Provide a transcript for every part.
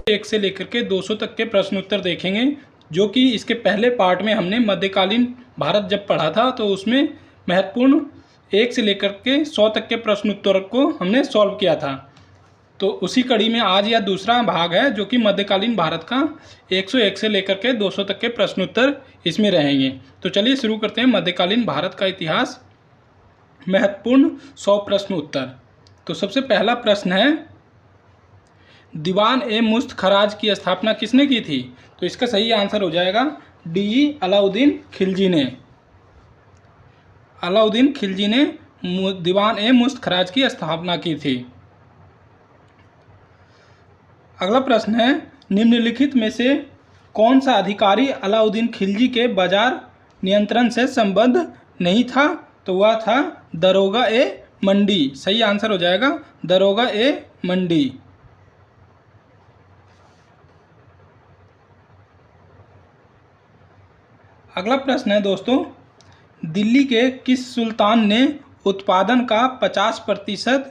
1 से लेकर के 200 तक के प्रश्न उत्तर देखेंगे, जो कि इसके पहले पार्ट में हमने मध्यकालीन भारत जब पढ़ा था तो उसमें महत्वपूर्ण 1 से लेकर के 100 तक के प्रश्न उत्तर को हमने सॉल्व किया था। तो उसी कड़ी में आज यह दूसरा भाग है, जो कि मध्यकालीन भारत का 101 से लेकर के 200 तक के प्रश्न उत्तर इसमें रहेंगे। तो चलिए शुरू करते हैं मध्यकालीन भारत का इतिहास, महत्वपूर्ण 100 प्रश्न उत्तर। तो सबसे पहला प्रश्न है, दीवान ए मुश्त खराज की स्थापना किसने की थी? तो इसका सही आंसर हो जाएगा डी, अलाउद्दीन खिलजी ने। अलाउद्दीन खिलजी ने दीवान ए मुश्त खराज की स्थापना की थी। अगला प्रश्न है, निम्नलिखित में से कौन सा अधिकारी अलाउद्दीन खिलजी के बाजार नियंत्रण से संबद्ध नहीं था? तो वह था दरोगा ए मंडी। सही आंसर हो जाएगा दरोगा ए मंडी। अगला प्रश्न है दोस्तों, दिल्ली के किस सुल्तान ने उत्पादन का 50%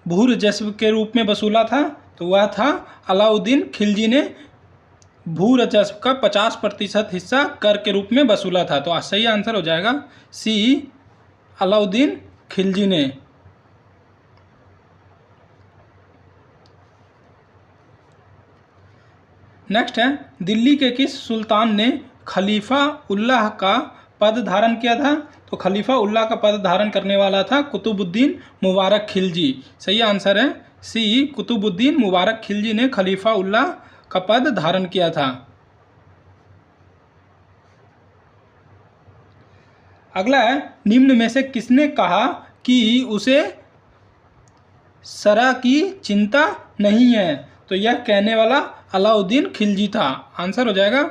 भू राजस्व के रूप में वसूला था? तो वह था अलाउद्दीन खिलजी ने भू राजस्व का 50% हिस्सा कर के रूप में वसूला था। तो सही आंसर हो जाएगा सी, अलाउद्दीन खिलजी ने। नेक्स्ट है, दिल्ली के किस सुल्तान ने खलीफा उल्लाह का पद धारण किया था? तो खलीफा उल्लाह का पद धारण करने वाला था कुतुबुद्दीन मुबारक खिलजी। सही आंसर है सी, कुतुबुद्दीन मुबारक खिलजी ने खलीफा उल्लाह का पद धारण किया था। अगला है, निम्न में से किसने कहा कि उसे सरा की चिंता नहीं है? तो यह कहने वाला अलाउद्दीन खिलजी था। आंसर हो जाएगा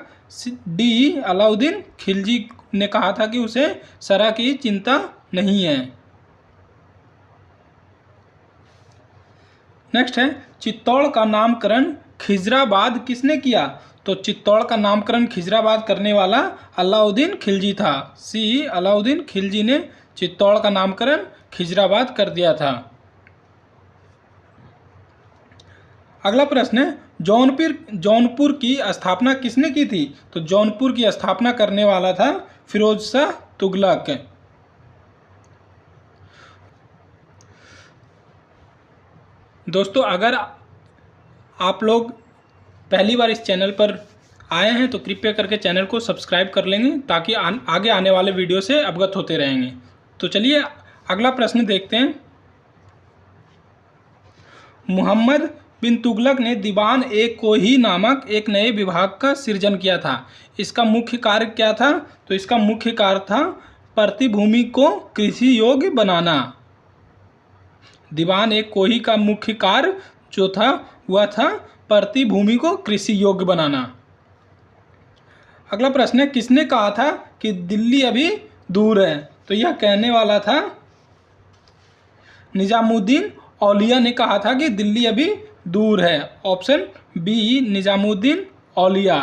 डी, अलाउद्दीन खिलजी ने कहा था कि उसे सरा की चिंता नहीं है। नेक्स्ट है, चित्तौड़ का नामकरण खिजराबाद किसने किया? तो चित्तौड़ का नामकरण खिजराबाद करने वाला अलाउद्दीन खिलजी था। सी, अलाउद्दीन खिलजी ने चित्तौड़ का नामकरण खिजराबाद कर दिया था। अगला प्रश्न है, जौनपुर की स्थापना किसने की थी? तो जौनपुर की स्थापना करने वाला था फिरोज शाह तुगलक। दोस्तों, अगर आप लोग पहली बार इस चैनल पर आए हैं तो कृपया करके चैनल को सब्सक्राइब कर लेंगे, ताकि आगे आने वाले वीडियो से अवगत होते रहेंगे। तो चलिए अगला प्रश्न देखते हैं। मोहम्मद बिन तुगलक ने दीवान ए कोही नामक एक नए विभाग का सृजन किया था। इसका मुख्य कार्य क्या था? तो इसका मुख्य कार्य था प्रतिभूमि को कृषि योग्य बनाना। दीवान ए कोही का मुख्य कार्य जो था वह था प्रतिभूमि को कृषि योग्य बनाना। अगला प्रश्न है, किसने कहा था कि दिल्ली अभी दूर है? तो यह कहने वाला था निजामुद्दीन औलिया ने कहा था कि दिल्ली अभी दूर है। ऑप्शन बी, निजामुद्दीन औलिया।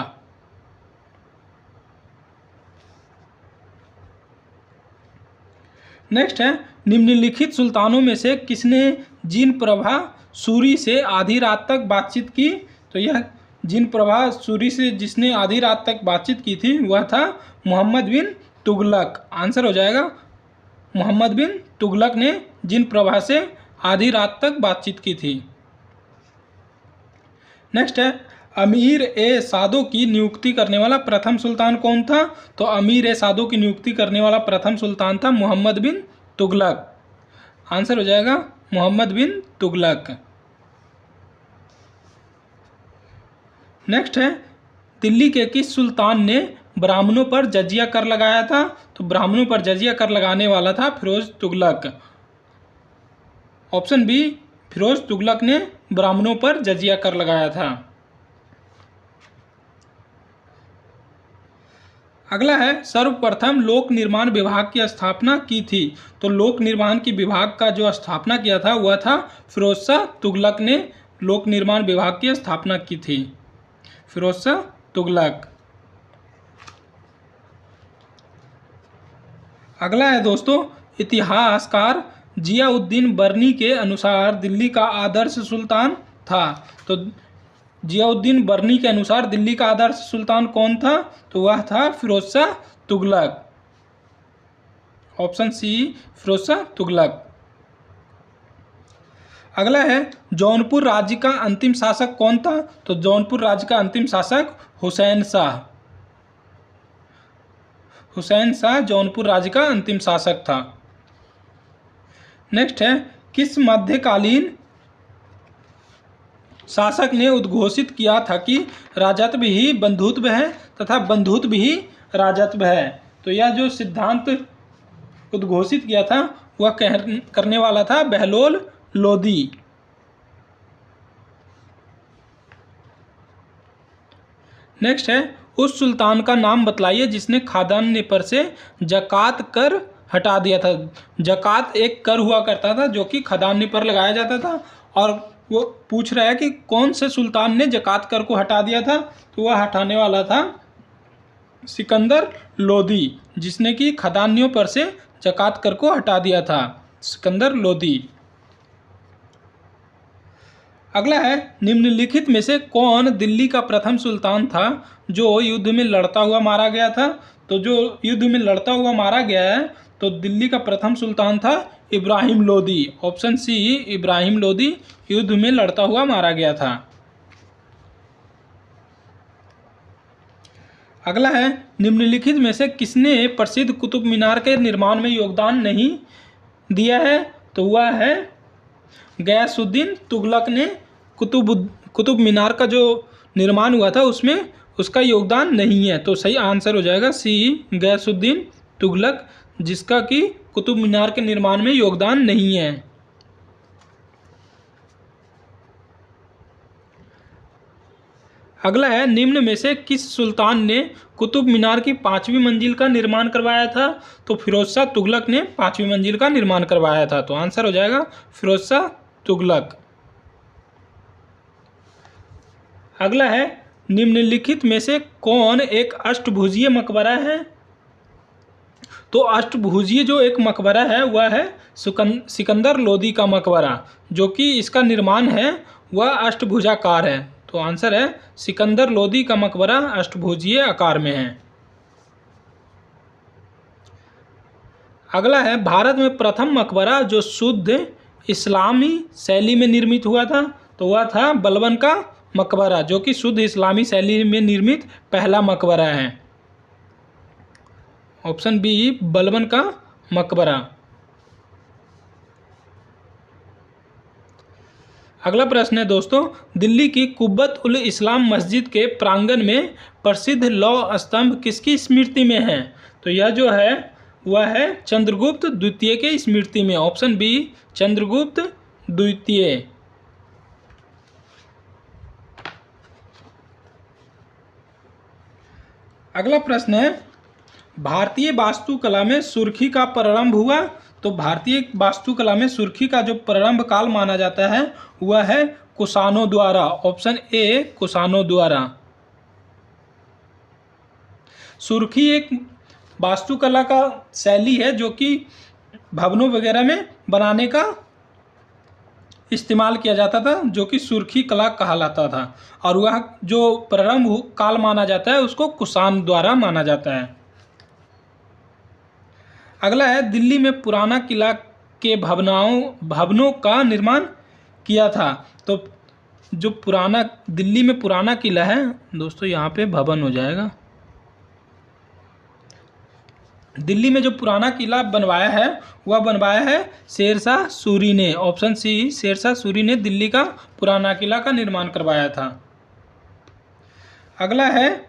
नेक्स्ट है, निम्नलिखित सुल्तानों में से किसने जिन प्रभा सूरी से आधी रात तक बातचीत की? तो यह जिन प्रभा सूरी से जिसने आधी रात तक बातचीत की थी वह था मोहम्मद बिन तुगलक। आंसर हो जाएगा मोहम्मद बिन तुगलक ने जिन प्रभा से आधी रात तक बातचीत की थी। नेक्स्ट है, अमीर ए सादो की नियुक्ति करने वाला प्रथम सुल्तान कौन था? तो अमीर ए सादो की नियुक्ति करने वाला प्रथम सुल्तान था मोहम्मद बिन तुगलक। आंसर हो जाएगा मोहम्मद बिन तुगलक। नेक्स्ट है, दिल्ली के किस सुल्तान ने ब्राह्मणों पर जजिया कर लगाया था? तो ब्राह्मणों पर जजिया कर लगाने वाला था फिरोज तुगलक। ऑप्शन बी, फिरोज तुगलक ने ब्राह्मणों पर जजिया कर लगाया था। अगला है, सर्वप्रथम लोक निर्माण विभाग की स्थापना की थी। तो लोक निर्माण की विभाग का जो स्थापना किया था वह था फिरोज शाह तुगलक ने लोक निर्माण विभाग की स्थापना की थी। फिरोज शाह तुगलक। अगला है दोस्तों, इतिहासकार जियाउद्दीन बर्नी के अनुसार दिल्ली का आदर्श सुल्तान था। तो जियाउद्दीन बर्नी के अनुसार दिल्ली का आदर्श सुल्तान कौन था? तो वह था फिरोज शाह तुगलक। Option C Firoz Shah Tughlaq. अगला है जौनपुर राज्य का अंतिम शासक कौन था? तो जौनपुर राज्य का अंतिम शासक हुसैन शाह। हुसैन शाह जौनपुर राज्य का अंतिम शासक था। नेक्स्ट है किस मध्यकालीन शासक ने उद्घोषित किया था कि राजत्व ही बंधुत्व है तथा बंधुत्व ही राजत्व है? तो यह जो सिद्धांत उद्घोषित किया था वह करने वाला था बहलोल लोदी। नेक्स्ट है उस सुल्तान का नाम बतलाइए जिसने खाद्यान्न पर से जकात कर हटा दिया था। जकात एक कर हुआ करता था जो कि खाद्यान्न पर लगाया जाता था, और वो पूछ रहा है कि कौन से सुल्तान ने जकात कर को हटा दिया था? तो वह हटाने वाला था सिकंदर लोदी, जिसने कि खाद्यान्नों पर से जकात कर को हटा दिया था, सिकंदर लोदी। अगला है निम्नलिखित में से कौन दिल्ली का प्रथम सुल्तान था जो युद्ध में लड़ता हुआ मारा गया था? तो जो युद्ध में लड़ता हुआ मारा गया है तो दिल्ली का प्रथम सुल्तान था इब्राहिम लोदी। ऑप्शन सी इब्राहिम लोदी युद्ध में लड़ता हुआ मारा गया था। अगला है निम्नलिखित में से किसने प्रसिद्ध कुतुब मीनार के निर्माण में योगदान नहीं दिया है? तो वह है गयासुद्दीन तुगलक ने कुतुब मीनार का जो निर्माण हुआ था उसमें उसका योगदान नहीं है। तो सही आंसर हो जाएगा सी गयासुद्दीन तुगलक, जिसका कि कुतुब मीनार के निर्माण में योगदान नहीं है। अगला है निम्न में से किस सुल्तान ने कुतुब मीनार की 5वीं मंजिल का निर्माण करवाया था? तो फिरोज शाह तुगलक ने 5वीं मंजिल का निर्माण करवाया था। तो आंसर हो जाएगा फिरोज शाह तुगलक। अगला है निम्नलिखित में से कौन एक अष्टभुजीय मकबरा है? तो अष्टभुजीय जो एक मकबरा है वह है सिकंदर लोदी का मकबरा, जो कि इसका निर्माण है वह अष्टभुजाकार है। तो आंसर है सिकंदर लोदी का मकबरा अष्टभुजीय आकार में है। अगला है भारत में प्रथम मकबरा जो शुद्ध इस्लामी शैली में निर्मित हुआ था, तो वह था बलबन का मकबरा, जो कि शुद्ध इस्लामी शैली में निर्मित पहला मकबरा है। ऑप्शन बी बलबन का मकबरा। अगला प्रश्न है दोस्तों, दिल्ली की कुब्बत उल इस्लाम मस्जिद के प्रांगण में प्रसिद्ध लौह स्तंभ किसकी स्मृति में है? तो यह जो है वह है चंद्रगुप्त द्वितीय के स्मृति में। ऑप्शन बी चंद्रगुप्त द्वितीय। अगला प्रश्न है भारतीय वास्तुकला में सुर्खी का प्रारंभ हुआ? तो भारतीय वास्तुकला में सुर्खी का जो प्रारंभ काल माना जाता है वह है कुषाणों द्वारा। ऑप्शन ए कुषाणों द्वारा। सुर्खी एक वास्तुकला का शैली है जो कि भवनों वगैरह में बनाने का इस्तेमाल किया जाता था, जो कि सुर्खी कला कहलाता था, और वह जो प्रारंभ काल माना जाता है उसको कुषाण द्वारा माना जाता है। अगला है दिल्ली में पुराना किला के भवनों का निर्माण किया था। तो जो पुराना दिल्ली में पुराना किला है दोस्तों, यहाँ पे भवन हो जाएगा। दिल्ली में जो पुराना किला बनवाया है वह बनवाया है शेरशाह सूरी ने। ऑप्शन सी शेरशाह सूरी ने दिल्ली का पुराना किला का निर्माण करवाया था। अगला है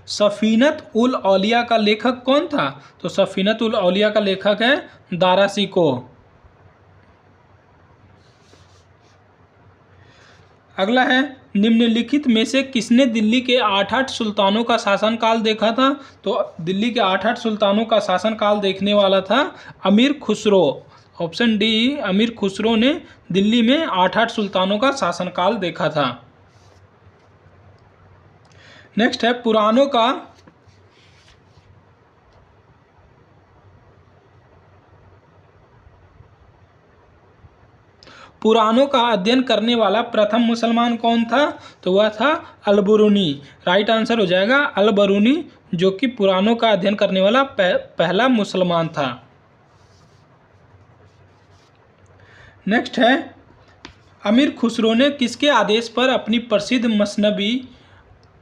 सफीनत उल औलिया का लेखक कौन था? तो सफीनत उल औलिया का लेखक है दारा शिकोह। अगला है निम्नलिखित में से किसने दिल्ली के 8 सुल्तानों का शासनकाल देखा था? तो दिल्ली के 8 सुल्तानों का शासनकाल देखने वाला था अमीर खुसरो। ऑप्शन डी अमीर खुसरो ने दिल्ली में 8 सुल्तानों का शासनकाल देखा था। नेक्स्ट है पुराणों का अध्ययन करने वाला प्रथम मुसलमान कौन था? तो वह था अल-बरूनी। राइट आंसर हो जाएगा अल-बरूनी, जो कि पुराणों का अध्ययन करने वाला पहला मुसलमान था। नेक्स्ट है, अमीर खुसरो ने किसके आदेश पर अपनी प्रसिद्ध मसनबी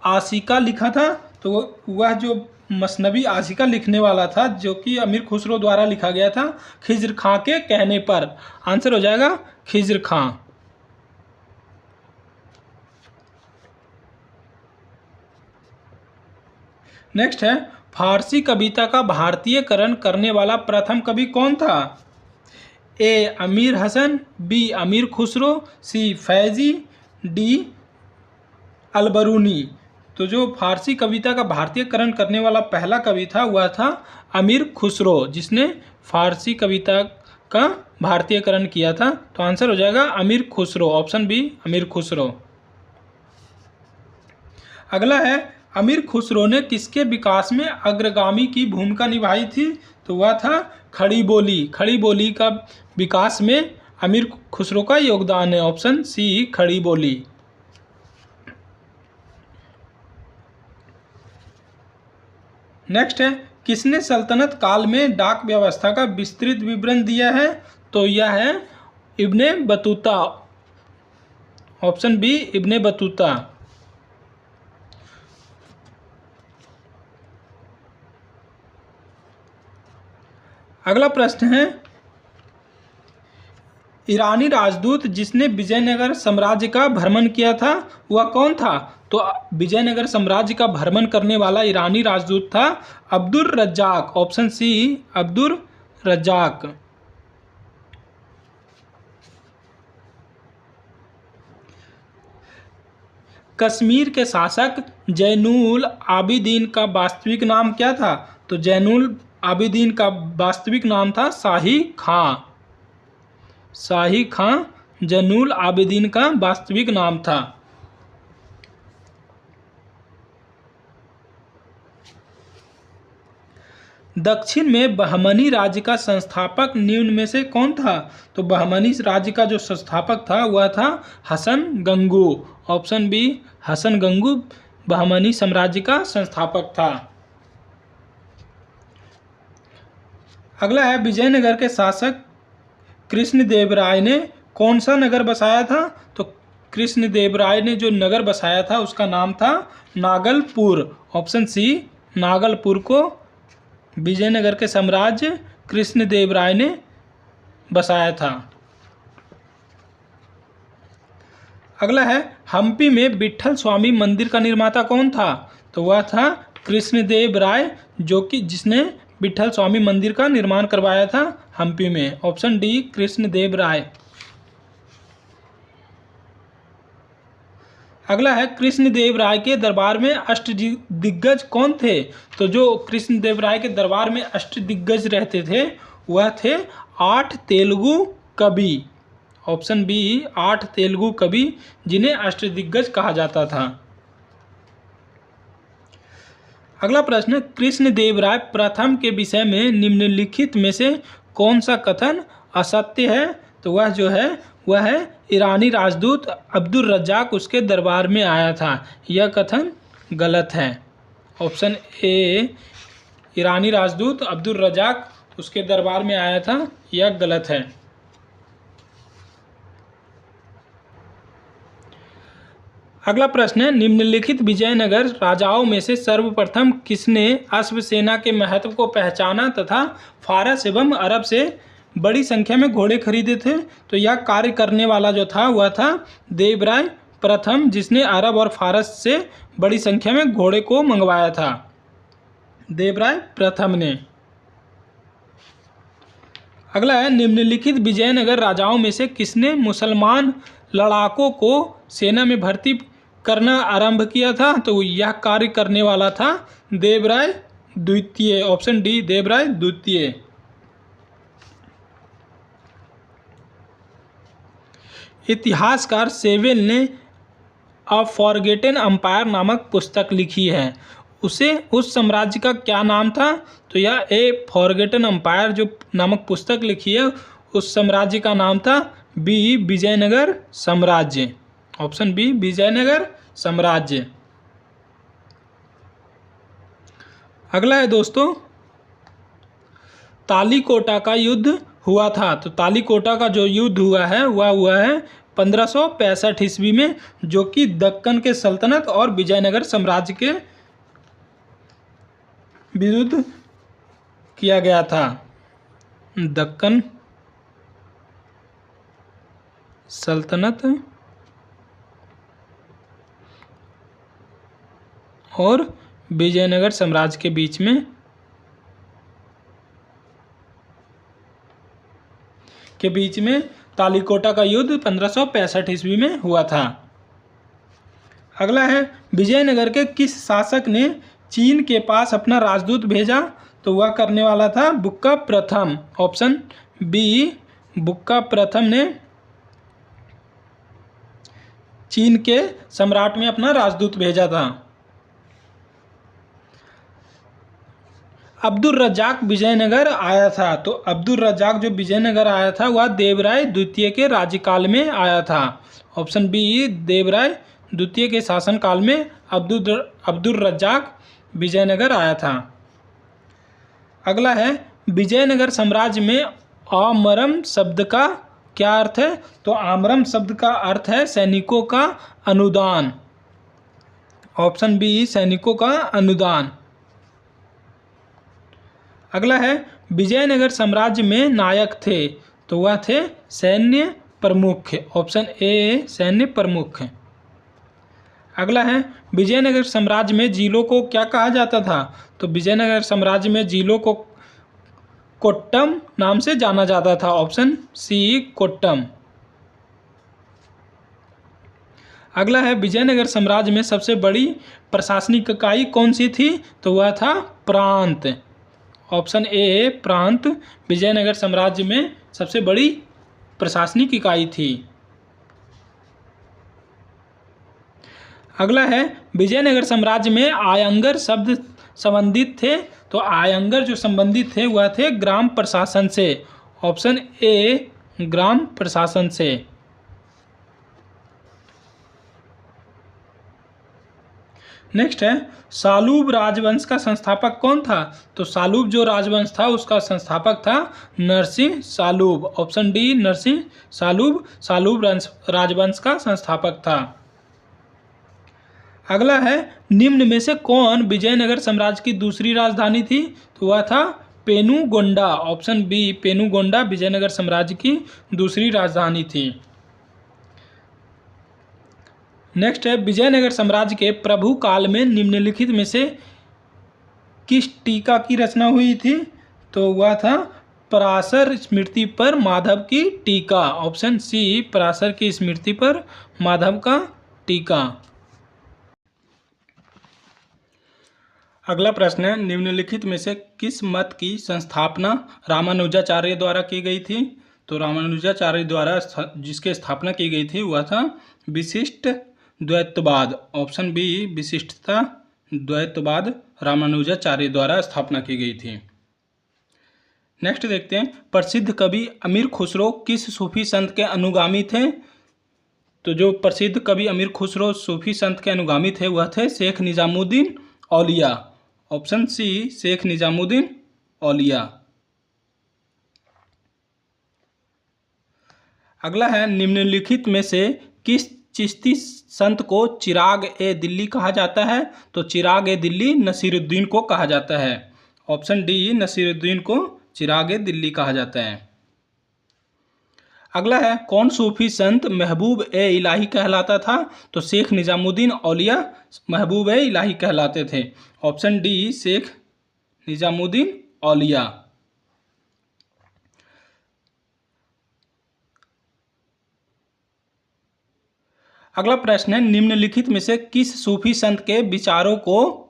आशिका लिखा था? तो वह जो मसनबी आशिका लिखने वाला था, जो कि अमीर खुसरो द्वारा लिखा गया था, खिज्र खां के कहने पर। आंसर हो जाएगा खिज्र खां। नेक्स्ट है, फारसी कविता का भारतीयकरण करने वाला प्रथम कवि कौन था? ए अमीर हसन, बी अमीर खुसरो, सी फैजी, डी अल-बरूनी। तो जो फारसी कविता का भारतीयकरण करने वाला पहला कवि था वह था अमीर खुसरो, जिसने फारसी कविता का भारतीयकरण किया था। तो आंसर हो जाएगा अमीर खुसरो, ऑप्शन बी अमीर खुसरो। अगला है, अमीर खुसरो ने किसके विकास में अग्रगामी की भूमिका निभाई थी? तो वह था खड़ी बोली। खड़ी बोली का विकास में अमीर खुसरो का योगदान है, ऑप्शन सी खड़ी बोली। नेक्स्ट है, किसने सल्तनत काल में डाक व्यवस्था का विस्तृत विवरण दिया है? तो यह है Ibn Battuta, option B Ibn Battuta. अगला प्रश्न है, ईरानी राजदूत जिसने विजयनगर साम्राज्य का भ्रमण किया था वह कौन था? तो विजयनगर साम्राज्य का भ्रमण करने वाला ईरानी राजदूत था अब्दुर रज्जाक, ऑप्शन सी अब्दुर रज्जाक। कश्मीर के शासक जैनुल आबिदीन का वास्तविक नाम क्या था? तो जैनुल आबिदीन का वास्तविक नाम था शाही खां। शाही खां जैनुल आबिदीन का वास्तविक नाम था। दक्षिण में बहमनी राज्य का संस्थापक निम्न में से कौन था? तो बहमनी राज्य का जो संस्थापक था वह था हसन गंगू, ऑप्शन बी हसन गंगू बहमनी साम्राज्य का संस्थापक था। अगला है, विजयनगर के शासक कृष्णदेवराय ने कौन सा नगर बसाया था? तो कृष्णदेवराय ने जो नगर बसाया था उसका नाम था नागलपुर, ऑप्शन सी नागलपुर को विजयनगर के साम्राज्य कृष्णदेवराय ने बसाया था। अगला है, हम्पी में विट्ठल स्वामी मंदिर का निर्माता कौन था? तो वह था कृष्णदेवराय, जो कि जिसने विट्ठल स्वामी मंदिर का निर्माण करवाया था हम्पी में, ऑप्शन डी कृष्णदेवराय। अगला है, कृष्णदेवराय के दरबार में अष्टदिग्गज कौन थे? तो जो कृष्णदेवराय के दरबार में अष्टदिग्गज रहते थे वह थे 8 तेलुगु कवि, ऑप्शन बी 8 तेलुगु कवि, जिन्हें अष्टदिग्गज कहा जाता था। अगला प्रश्न, कृष्णदेवराय प्रथम के विषय में निम्नलिखित में से कौन सा कथन असत्य है? तो वह जो है वह है ईरानी राजदूत अब्दुर रज्जाक उसके दरबार में आया था, यह कथन गलत है, ऑप्शन ए ईरानी राजदूत अब्दुर रज्जाक उसके दरबार में आया था, यह गलत है। अगला प्रश्न है, निम्नलिखित विजयनगर राजाओं में से सर्वप्रथम किसने अश्वसेना के महत्व को पहचाना तथा फारस एवं अरब से बड़ी संख्या में घोड़े खरीदे थे? तो यह कार्य करने वाला जो था वह था देवराय प्रथम, जिसने अरब और फारस से बड़ी संख्या में घोड़े को मंगवाया था, देवराय प्रथम ने। अगला है, निम्नलिखित विजयनगर राजाओं में से किसने मुसलमान लड़ाकों को सेना में भर्ती करना आरंभ किया था? तो यह कार्य करने वाला था देवराय द्वितीय, ऑप्शन डी देवराय द्वितीय। इतिहासकार सेवेल ने अ फॉरगेटन एम्पायर नामक पुस्तक लिखी है, उसे उस साम्राज्य का क्या नाम था? तो यह ए फॉरगेटन एम्पायर जो नामक पुस्तक लिखी है उस साम्राज्य का नाम था बी विजयनगर साम्राज्य। ऑप्शन बी विजयनगर साम्राज्य। अगला है दोस्तों, तालीकोटा का युद्ध हुआ था। तो तालीकोटा का जो युद्ध हुआ है वह हुआ है 1565 ईस्वी में, जो कि दक्कन के सल्तनत और विजयनगर साम्राज्य के विरुद्ध किया गया था। दक्कन सल्तनत और विजयनगर साम्राज्य के बीच में तालीकोटा का युद्ध 1565 ईस्वी में हुआ था। अगला है, विजयनगर के किस शासक ने चीन के पास अपना राजदूत भेजा? तो वह करने वाला था बुक्का प्रथम। ऑप्शन बी बुक्का प्रथम ने चीन के सम्राट में अपना राजदूत भेजा था। अब्दुल रज्जाक विजयनगर आया था। तो अब्दुल रज्जाक जो विजयनगर आया था वह देवराय द्वितीय के राज्यकाल में आया था। ऑप्शन बी देवराय द्वितीय के शासनकाल में अब्दुल रज्जाक विजयनगर आया था। अगला है, विजयनगर साम्राज्य में आमरम शब्द का क्या अर्थ है? तो आमरम शब्द का अर्थ है सैनिकों का अनुदान। ऑप्शन बी सैनिकों का अनुदान। अगला है, विजयनगर साम्राज्य में नायक थे। तो वह थे सैन्य प्रमुख। ऑप्शन ए सैन्य प्रमुख। अगला है, विजयनगर साम्राज्य में जिलों को क्या कहा जाता था? तो विजयनगर साम्राज्य में जिलों को कोट्टम नाम से जाना जाता था। Option C Kottam. अगला है, विजयनगर साम्राज्य में सबसे बड़ी प्रशासनिक इकाई कौन सी थी? तो वह था प्रांत। ऑप्शन ए प्रांत विजयनगर साम्राज्य में सबसे बड़ी प्रशासनिक इकाई थी। अगला है, विजयनगर साम्राज्य में आयंगर शब्द संबंधित थे। तो आयंगर जो संबंधित थे वह थे ग्राम प्रशासन से। ऑप्शन ए ग्राम प्रशासन से। नेक्स्ट है, सालूब राजवंश का संस्थापक कौन था? तो सालूब जो राजवंश था उसका संस्थापक था नरसिंह सालूब। ऑप्शन डी नरसिंह सालूब सालूब राजवंश का संस्थापक था। अगला है, निम्न में से कौन विजयनगर साम्राज्य की दूसरी राजधानी थी? तो वह था पेनुगोंडा। ऑप्शन बी पेनुगोंडा विजयनगर साम्राज्य की दूसरी राजधानी थी। नेक्स्ट है, विजयनगर साम्राज्य के प्रभु काल में निम्नलिखित में से किस टीका की रचना हुई थी? तो वह था पराशर स्मृति पर माधव की टीका। ऑप्शन सी पराशर की स्मृति पर माधव का टीका। अगला प्रश्न है, निम्नलिखित में से किस मत की संस्थापना रामानुजाचार्य द्वारा की गई थी? तो रामानुजाचार्य द्वारा जिसकी स्थापना की गई थी वह था विशिष्ट द्वैतवाद। ऑप्शन बी विशिष्टता द्वैतवाद रामानुजाचार्य द्वारा स्थापना की गई थी। नेक्स्ट देखते हैं, प्रसिद्ध कवि अमीर खुसरो किस सूफी संत के अनुगामी थे? तो जो प्रसिद्ध कवि अमीर खुसरो सूफी संत के अनुगामी थे वह थे शेख निजामुद्दीन औलिया। ऑप्शन सी शेख निजामुद्दीन औलिया। अगला है, निम्नलिखित में से किस चिश्ती संत को चिराग ए दिल्ली कहा जाता है? तो चिराग ए दिल्ली नसीरुद्दीन को कहा जाता है। ऑप्शन डी नसीरुद्दीन को चिराग ए दिल्ली कहा जाता है। अगला है, कौन सूफी संत महबूब ए इलाही कहलाता था? तो शेख निजामुद्दीन औलिया महबूब ए इलाही कहलाते थे। ऑप्शन डी शेख निजामुद्दीन औलिया। अगला प्रश्न है, निम्नलिखित में से किस सूफी संत के विचारों को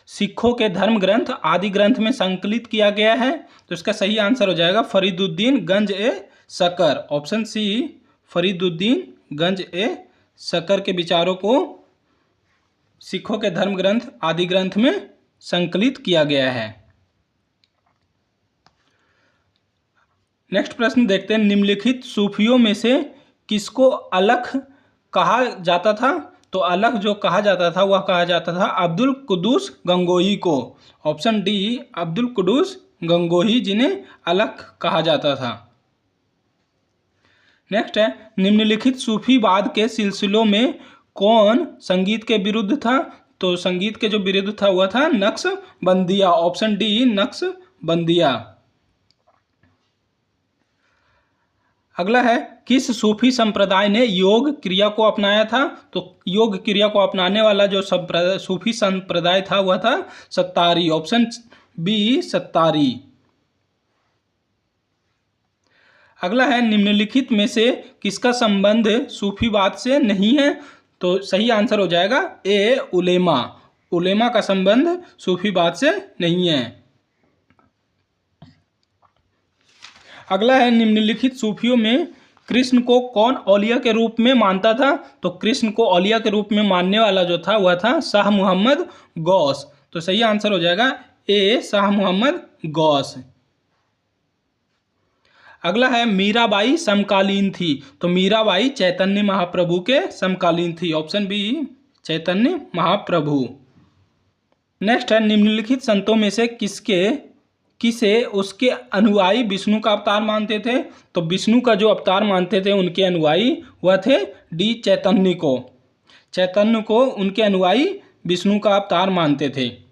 सिखों के धर्म ग्रंथ आदि ग्रंथ में संकलित किया गया है? तो इसका सही आंसर हो जाएगा फरीदुद्दीन गंज ए शकर। ऑप्शन सी फरीदुद्दीन गंज ए शकर के विचारों को सिखों के धर्म ग्रंथ आदि ग्रंथ में संकलित किया गया है। नेक्स्ट प्रश्न देखते हैं, निम्नलिखित सूफियों में से किसको अलख कहा जाता था? तो अलख जो कहा जाता था वह कहा जाता था अब्दुल कुद्दूस गंगोही को। ऑप्शन डी अब्दुल कुद्दूस गंगोही जिन्हें अलख कहा जाता था। नेक्स्ट है, निम्नलिखित सूफीवाद के सिलसिलों में कौन संगीत के विरुद्ध था? तो संगीत के जो विरुद्ध था वह था नक्शबंदिया। Option D Naqshbandiya. अगला है, किस सूफी संप्रदाय ने योग क्रिया को अपनाया था? तो योग क्रिया को अपनाने वाला जो सूफी संप्रदाय था वह था सत्तारी। Option B सत्तारी। अगला है, निम्नलिखित में से किसका संबंध सूफीवाद से नहीं है? तो सही आंसर हो जाएगा ए उलेमा। उलेमा का संबंध सूफीवाद से नहीं है। अगला है, निम्नलिखित सूफियों में कृष्ण को कौन औलिया के रूप में मानता था? तो कृष्ण को औलिया के रूप में मानने वाला जो था वह था शाह मोहम्मद गौस। तो सही आंसर हो जाएगा ए शाह मोहम्मद गौस। अगला है, मीराबाई समकालीन थी। तो मीराबाई चैतन्य महाप्रभु के समकालीन थी। Option B Chaitanya Mahaprabhu. Next है, निम्नलिखित संतों में से किसे उसके अनुयायी विष्णु का अवतार मानते थे? तो विष्णु का जो अवतार मानते थे उनके अनुयायी वह थे डी चैतन्य को। चैतन्य को उनके अनुयायी विष्णु का अवतार मानते थे।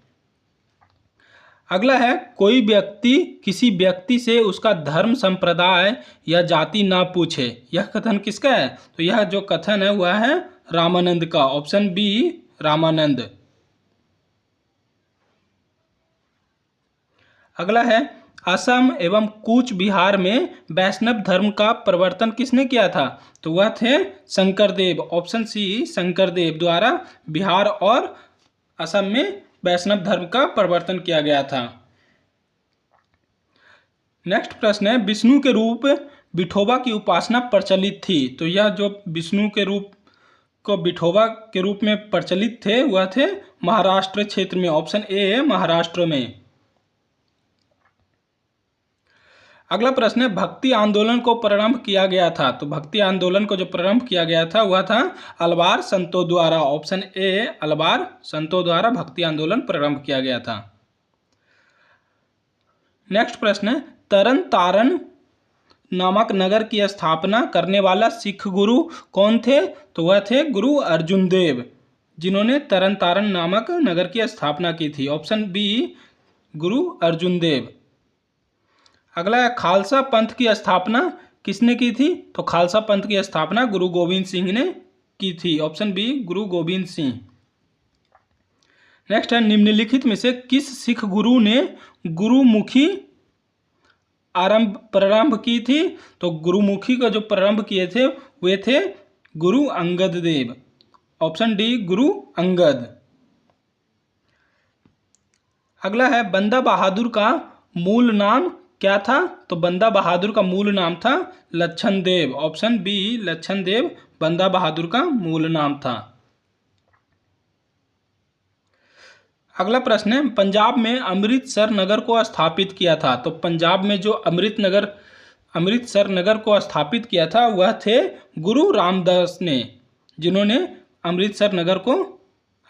अगला है, कोई व्यक्ति किसी व्यक्ति से उसका धर्म संप्रदाय या जाति ना पूछे, यह कथन किसका है? तो यह जो कथन है वह है रामानंद का। Option B Ramanand. अगला है, असम एवं कूच बिहार में वैष्णव धर्म का प्रवर्तन किसने किया था? तो वह थे शंकरदेव। ऑप्शन सी शंकरदेव द्वारा बिहार और असम में वैष्णव धर्म का प्रवर्तन किया गया था। नेक्स्ट प्रश्न है, विष्णु के रूप विठोबा की उपासना प्रचलित थी। तो यह जो विष्णु के रूप को विठोबा के रूप में प्रचलित थे वह थे महाराष्ट्र क्षेत्र में। ऑप्शन ए महाराष्ट्र में। अगला प्रश्न है, भक्ति आंदोलन को प्रारंभ किया गया था। तो भक्ति आंदोलन को जो प्रारंभ किया गया था वह था अलवार संतों द्वारा। ऑप्शन ए अलवार संतों द्वारा भक्ति आंदोलन प्रारंभ किया गया था। नेक्स्ट प्रश्न है, तरन तारण नामक नगर की स्थापना करने वाला सिख गुरु कौन थे? तो वह थे गुरु अर्जुन देव, जिन्होंने तरन तारण नामक नगर की स्थापना की थी। ऑप्शन बी गुरु अर्जुन देव। अगला है, खालसा पंथ की स्थापना किसने की थी? तो खालसा पंथ की स्थापना गुरु गोविंद सिंह ने की थी। ऑप्शन बी गुरु गोविंद सिंह। नेक्स्ट है, निम्नलिखित में से किस सिख गुरु ने गुरुमुखी प्रारंभ की थी? तो गुरुमुखी का जो प्रारंभ किए थे वे थे गुरु अंगद देव। Option D Guru Angad. अगला है, बंदा बहादुर का मूल नाम क्या था? तो बंदा बहादुर का मूल नाम था लक्षण देव। ऑप्शन बी लक्षण देव बंदा बहादुर का मूल नाम था। अगला प्रश्न है, पंजाब में अमृतसर नगर को स्थापित किया था। तो पंजाब में जो अमृतसर नगर को स्थापित किया था वह थे गुरु रामदास ने, जिन्होंने अमृतसर नगर को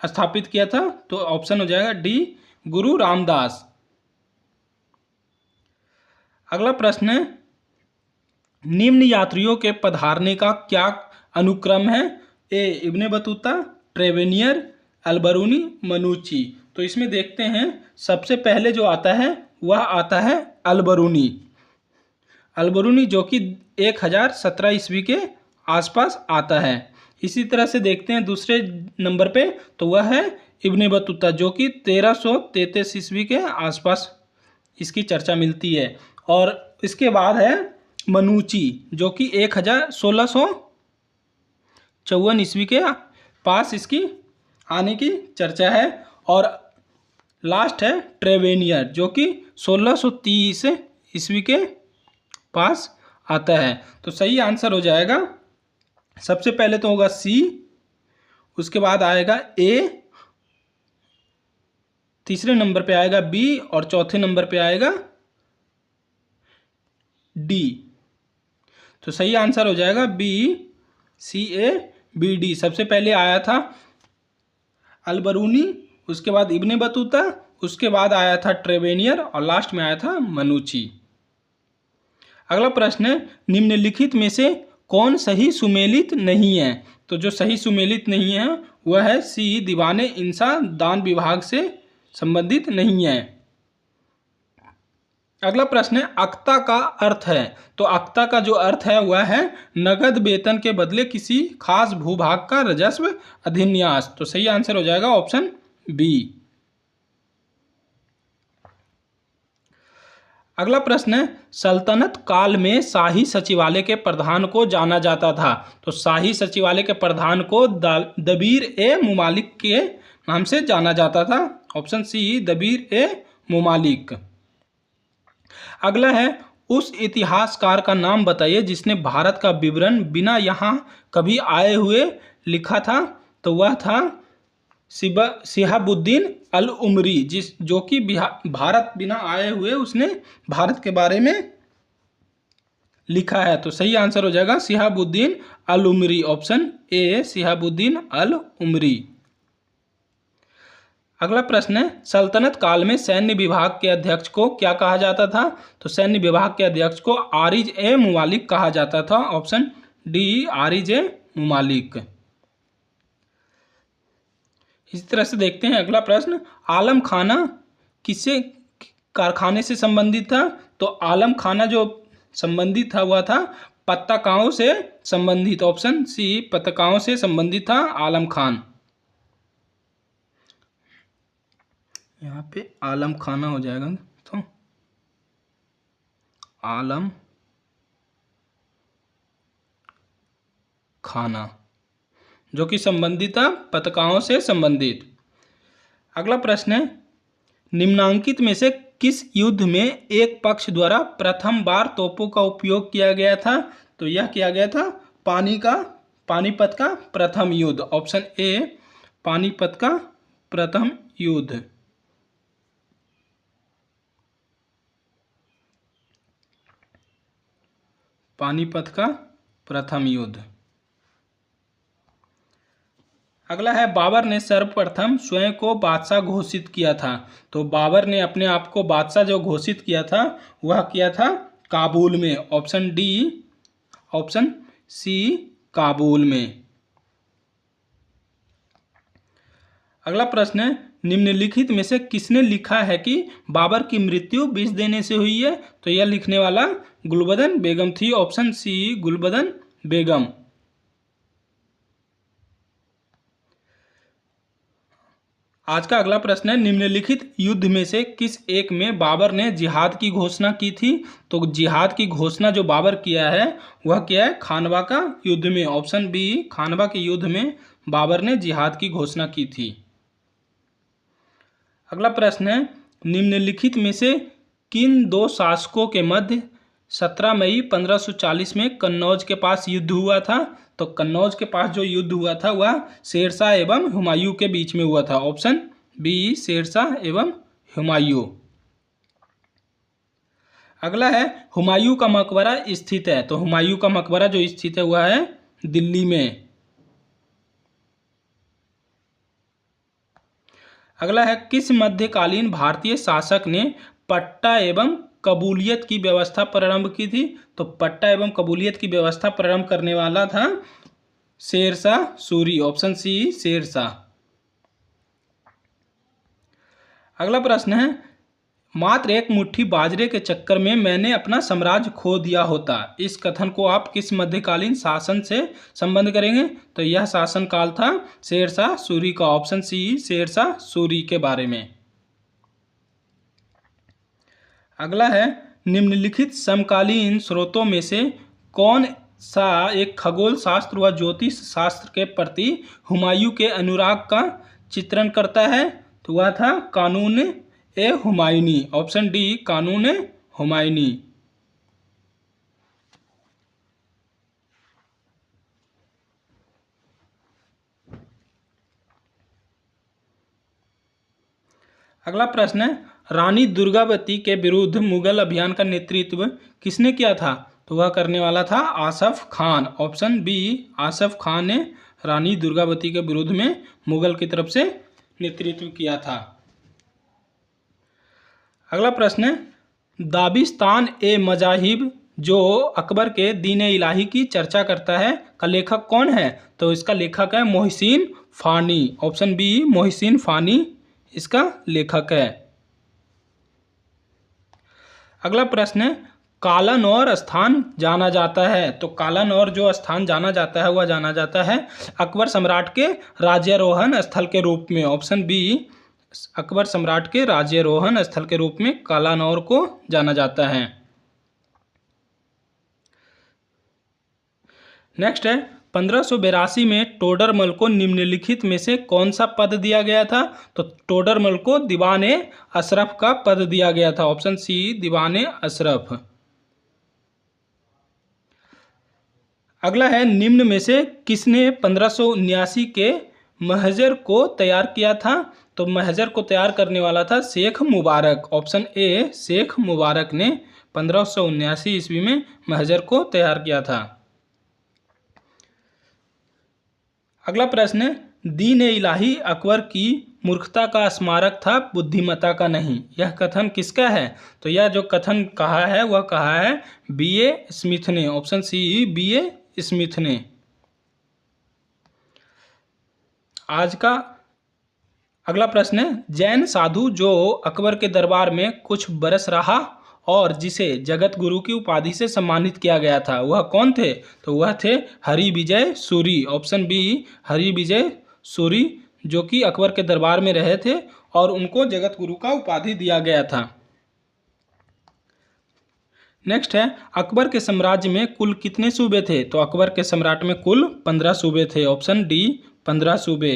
स्थापित किया था। तो ऑप्शन हो जाएगा डी गुरु रामदास। अगला प्रश्न है, निम्न यात्रियों के पधारने का क्या अनुक्रम है? ए इब्ने बतूता, ट्रेवेनियर, अल्बरूनी, मनुची। तो इसमें देखते हैं, सबसे पहले जो आता है वह आता है अल्बरूनी। अल्बरूनी जो कि 1017 ईस्वी के आसपास आता है। इसी तरह से देखते हैं दूसरे नंबर पे, तो वह है इब्ने बतूता जो कि 1333 ईस्वी के आसपास इसकी चर्चा मिलती है। और इसके बाद है मनुची जो कि 1654 ईस्वी के पास इसकी आने की चर्चा है। और लास्ट है ट्रेवेनियर जो कि 1630 ईस्वी के पास आता है। तो सही आंसर हो जाएगा, सबसे पहले तो होगा सी, उसके बाद आएगा ए, तीसरे नंबर पे आएगा बी और चौथे नंबर पे आएगा डी। तो सही आंसर हो जाएगा बी, CABD। सबसे पहले आया था अल-बरूनी, उसके बाद इब्ने बतूता, उसके बाद आया था ट्रेवेनियर और लास्ट में आया था मनुची। अगला प्रश्न है, निम्नलिखित में से कौन सही सुमेलित नहीं है? तो जो सही सुमेलित नहीं है वह है सी, दीवाने इंसा दान विभाग से संबंधित नहीं है। अगला प्रश्न है, अक्ता का अर्थ है। तो अक्ता का जो अर्थ है वह है नगद वेतन के बदले किसी खास भूभाग का राजस्व अधिन्यास। तो सही आंसर हो जाएगा ऑप्शन बी। अगला प्रश्न है, सल्तनत काल में शाही सचिवालय के प्रधान को जाना जाता था। तो शाही सचिवालय के प्रधान को दबीर ए मुमालिक के नाम से जाना जाता था। ऑप्शन सी, दबीर ए मुमालिक। अगला है, उस इतिहासकार का नाम बताइए जिसने भारत का विवरण बिना यहाँ कभी आए हुए लिखा था। तो वह था शिहाबुद्दीन अल उमरी, जो कि भारत बिना आए हुए उसने भारत के बारे में लिखा है। तो सही आंसर हो जाएगा शिहाबुद्दीन अल उमरी, ऑप्शन ए, शिहाबुद्दीन अल उमरी। अगला प्रश्न है, सल्तनत काल में सैन्य विभाग के अध्यक्ष को क्या कहा जाता था? तो सैन्य विभाग के अध्यक्ष को आरिज ए मुमालिक कहा जाता था। ऑप्शन डी, आरिज ए मुमालिक। इसी तरह से देखते हैं अगला प्रश्न, आलम खाना किससे कारखाने से संबंधित था? तो आलम खाना जो संबंधित था वह था पत्तकाओं से संबंधित। ऑप्शन सी, पत्तकाओं से संबंधित था आलम खान। यहाँ पे आलम खाना हो जाएगा, तो आलम खाना जो कि संबंधित था पत्तकाओं से संबंधित। अगला प्रश्न है, निम्नांकित में से किस युद्ध में एक पक्ष द्वारा प्रथम बार तोपों का उपयोग किया गया था? तो यह किया गया था पानीपत का प्रथम युद्ध। ऑप्शन ए, पानीपत का प्रथम युद्ध। पानीपत का प्रथम युद्ध। अगला है, बाबर ने सर्वप्रथम स्वयं को बादशाह घोषित किया था। तो बाबर ने अपने आप को बादशाह जो घोषित किया था वह किया था काबुल में। Option D, option C, Kabul में। अगला प्रश्न है, निम्नलिखित में से किसने लिखा है कि बाबर की मृत्यु विष देने से हुई है? तो यह लिखने वाला गुलबदन बेगम थी। ऑप्शन सी, गुलबदन बेगम। आज का अगला प्रश्न है, निम्नलिखित युद्ध में से किस एक में बाबर ने जिहाद की घोषणा की थी? तो जिहाद की घोषणा जो बाबर किया है वह क्या है? खानवा का युद्ध में। ऑप्शन बी, खानवा के युद्ध में बाबर ने जिहाद की घोषणा की थी। अगला प्रश्न है, निम्नलिखित में से किन दो शासकों के मध्य 17 मई 1540 में कन्नौज के पास युद्ध हुआ था? तो कन्नौज के पास जो युद्ध हुआ था वह शेरशाह एवं हुमायूं के बीच में हुआ था। ऑप्शन बी, शेरशाह एवं हुमायूं। अगला है, हुमायूं का मकबरा स्थित है। तो हुमायूं का मकबरा जो स्थित है वह है दिल्ली में। अगला है, किस मध्यकालीन भारतीय शासक ने पट्टा एवं कबूलियत की व्यवस्था प्रारंभ की थी? तो पट्टा एवं कबूलियत की व्यवस्था प्रारंभ करने वाला था शेरशाह सूरी। Option C, Shershah. अगला प्रश्न है, मात्र एक मुट्ठी बाजरे के चक्कर में मैंने अपना साम्राज्य खो दिया होता, इस कथन को आप किस मध्यकालीन शासन से संबंध करेंगे? तो यह शासन काल था शेरशाह सूरी का। ऑप्शन सी, शेरशाह सूरी के बारे में। अगला है, निम्नलिखित समकालीन स्रोतों में से कौन सा एक खगोल शास्त्र व ज्योतिष शास्त्र के प्रति हुमायूं के अनुराग का चित्रण करता है? तो वह था कानून ए हुमायूनी। ऑप्शन डी, कानून ए हुमायूनी। अगला प्रश्न है, रानी दुर्गावती के विरुद्ध मुगल अभियान का नेतृत्व किसने किया था? तो वह करने वाला था आसफ खान। ऑप्शन बी, आसफ खान ने रानी दुर्गावती के विरुद्ध में मुगल की तरफ से नेतृत्व किया था। अगला प्रश्न है, दाबिस्तान ए मजाहिब जो अकबर के दीन इलाही की चर्चा करता है का लेखक कौन है? तो इसका लेखक है मोहसिन फानी। ऑप्शन बी, मोहसिन फानी इसका लेखक है। अगला प्रश्न है, कालानौर स्थान जाना जाता है। तो कालानौर जो स्थान जाना जाता है वह जाना जाता है अकबर सम्राट के राज्यारोहण स्थल के रूप में। ऑप्शन बी, अकबर सम्राट के राज्यारोहण स्थल के रूप में कालानौर को जाना जाता है। नेक्स्ट है, 1582 में टोडरमल को निम्नलिखित में से कौन सा पद दिया गया था? तो टोडरमल को दीवान ए अशरफ का पद दिया गया था। ऑप्शन सी, दीवान ए अशरफ। अगला है, निम्न में से किसने 1579 के महजर को तैयार किया था? तो महजर को तैयार करने वाला था शेख मुबारक। ऑप्शन ए, शेख मुबारक ने 1579 ईस्वी में महजर को तैयार किया था। अगला प्रश्न है, दीन इलाही अकबर की मूर्खता का स्मारक था, बुद्धिमत्ता का नहीं। यह कथन किसका है? तो यह जो कथन कहा है वह कहा है B.A. स्मिथ ने। Option C, B.A. स्मिथ ने। आज का अगला प्रश्न है, जैन साधु जो अकबर के दरबार में कुछ बरस रहा और जिसे जगत गुरु की उपाधि से सम्मानित किया गया था वह कौन थे? तो वह थे हरि विजय सूरी। ऑप्शन बी, हरि विजय सूरी जो कि अकबर के दरबार में रहे थे और उनको जगत गुरु का उपाधि दिया गया था। नेक्स्ट है, अकबर के साम्राज्य में कुल कितने सूबे थे? तो अकबर के सम्राट में कुल 15 सूबे थे। ऑप्शन डी, 15 सूबे।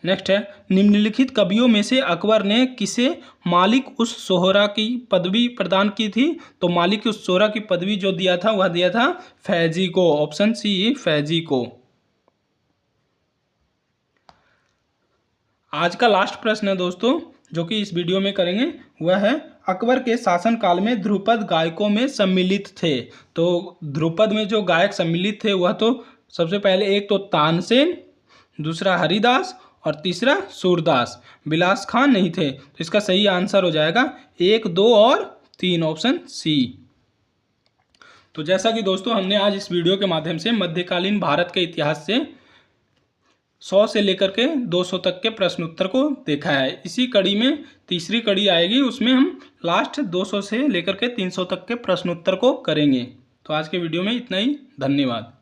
नेक्स्ट है, निम्नलिखित कवियों में से अकबर ने किसे मालिक उस सोहरा की पदवी प्रदान की थी? तो मालिक उस सोहरा की पदवी जो दिया था वह दिया था फैजी को। ऑप्शन सी, फैजी को। आज का लास्ट प्रश्न है दोस्तों जो कि इस वीडियो में करेंगे वह है, अकबर के शासनकाल में ध्रुपद गायकों में सम्मिलित थे। तो ध्रुपद में जो गायक सम्मिलित थे वह तो सबसे पहले एक तो तानसेन, दूसरा हरिदास और तीसरा सूरदास। बिलास खान नहीं थे। तो इसका सही आंसर हो जाएगा 1, 2 और 3। Option C. तो जैसा कि दोस्तों हमने आज इस वीडियो के माध्यम से मध्यकालीन भारत के इतिहास से 100 से लेकर के 200 तक के प्रश्न उत्तर को देखा है। इसी कड़ी में तीसरी कड़ी आएगी, उसमें हम लास्ट 200 से लेकर के 300 तक के प्रश्न उत्तर को करेंगे। तो आज के वीडियो में इतना ही। धन्यवाद।